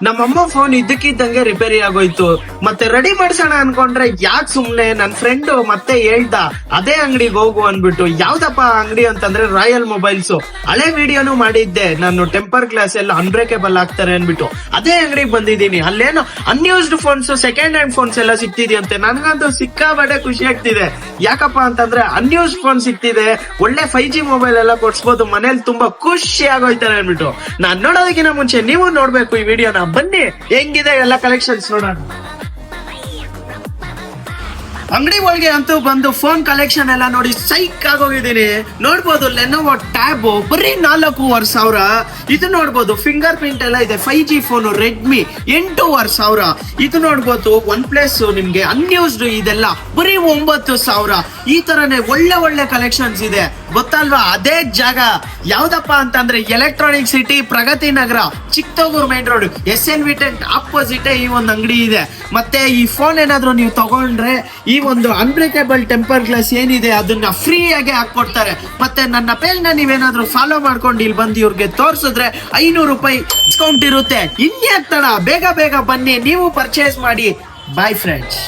ನಮ್ಮಮ್ಮ ಫೋನ್ ಇದ್ದಕ್ಕಿದ್ದಂಗೆ ರಿಪೇರಿ ಆಗೋಯ್ತು. ಮತ್ತೆ ರೆಡಿ ಮಾಡ್ಸೋಣ ಅನ್ಕೊಂಡ್ರೆ ಯಾಕೆ ಸುಮ್ನೆ ನನ್ ಫ್ರೆಂಡ್ ಮತ್ತೆ ಹೇಳ್ದ ಅದೇ ಅಂಗಡಿಗೆ ಹೋಗು ಅನ್ಬಿಟ್ಟು. ಯಾವ್ದಪ್ಪ ಅಂಗಡಿ ಅಂತಂದ್ರೆ ರಾಯಲ್ ಮೊಬೈಲ್ಸ್. ಹಳೆ ವಿಡಿಯೋನು ಮಾಡಿದ್ದೆ ನಾನು, ಟೆಂಪರ್ ಗ್ಲಾಸ್ ಎಲ್ಲ ಅನ್ಬ್ರೇಕೇಬಲ್ ಆಗ್ತಾರೆ ಅನ್ಬಿಟ್ಟು. ಅದೇ ಅಂಗಡಿಗೆ ಬಂದಿದ್ದೀನಿ. ಅಲ್ಲೇನೋ unused phones, second hand phones ಎಲ್ಲ ಸಿಕ್ತಿದ್ಯಂತೆ. ನನ್ಗಂತೂ ಸಿಕ್ಕಾಬಟ್ಟೆ ಖುಷಿ ಆಗ್ತಿದೆ. ಯಾಕಪ್ಪ ಅಂತಂದ್ರೆ ಅನ್ಯೂಸ್ಡ್ ಫೋನ್ ಸಿಕ್ತಿದೆ, ಒಳ್ಳೆ 5G ಮೊಬೈಲ್ ಎಲ್ಲ ಕೊಡ್ಸ್ಬೋದು, ಮನೇಲಿ ತುಂಬಾ ಖುಷಿ ಆಗೋಯ್ತಾರೆ ಅನ್ಬಿಟ್ಟು. ನಾನ್ ನೋಡೋದಕ್ಕಿಂತ ಮುಂಚೆ ನೀವು ನೋಡ್ಬೇಕು ಈ ವಿಡಿಯೋನ. ಬನ್ನಿ ಹೆಂಗಿದೆ ಎಲ್ಲ ಕಲೆಕ್ಷನ್ಸ್ ನೋಡೋಣ. ಅಂಗಡಿ ಒಳಗೆ ಅಂತೂ ಬಂದು ಫೋನ್ ಕಲೆಕ್ಷನ್ ಎಲ್ಲ ನೋಡಿ ಸೈಕ್ ಆಗೋಗಿದ್ದೀನಿ. ನೋಡ್ಬೋದು ಲೆನೋವೋ ಟ್ಯಾಬ್ ಬರೀ 4,500. ಇದು ನೋಡ್ಬೋದು ಫಿಂಗರ್ ಪ್ರಿಂಟ್ ಎಲ್ಲ ಇದೆ. 5G phone Redmi 8,500. ಇದು ನೋಡ್ಬೋದು ಒನ್ ಪ್ಲಸ್ ನಿಮ್ಗೆ ಅನ್ಯೂಸ್ಡ್ ಇದೆಲ್ಲ ಬರೀ 9,000. ಈ ತರನೇ ಒಳ್ಳೆ ಒಳ್ಳೆ ಕಲೆಕ್ಷನ್ಸ್ ಇದೆ ಗೊತ್ತಲ್ವಾ. ಅದೇ ಜಾಗ ಯಾವ್ದಪ್ಪ ಅಂತಂದ್ರೆ Electronic City, Pragathi Nagar, Chikkathogur main road, SNV tent opposite ಈ ಒಂದು ಅಂಗಡಿ ಇದೆ. ಮತ್ತೆ ಈ ಫೋನ್ ಏನಾದ್ರು ನೀವು ತಗೊಂಡ್ರೆ ಈ ಒಂದು ಅನ್ಬ್ರೇಕೇಬಲ್ ಟೆಂಪರ್ ಗ್ಲಾಸ್ ಏನಿದೆ ಅದನ್ನ ಫ್ರೀ ಆಗಿ ಹಾಕೊಡ್ತಾರೆ. ಮತ್ತೆ ನನ್ನ ಪೇಜ್ ನ ನೀವೇನಾದ್ರೂ ಫಾಲೋ ಮಾಡ್ಕೊಂಡು ಇಲ್ಲಿ ಬಂದು ಇವ್ರಿಗೆ ತೋರ್ಸಿದ್ರೆ 500 ರೂಪಾಯಿ ಡಿಸ್ಕೌಂಟ್ ಇರುತ್ತೆ. ಇನ್ಯಾಕ್ ತಡ, ಬೇಗ ಬೇಗ ಬನ್ನಿ, ನೀವು ಪರ್ಚೇಸ್ ಮಾಡಿ. Bye friends.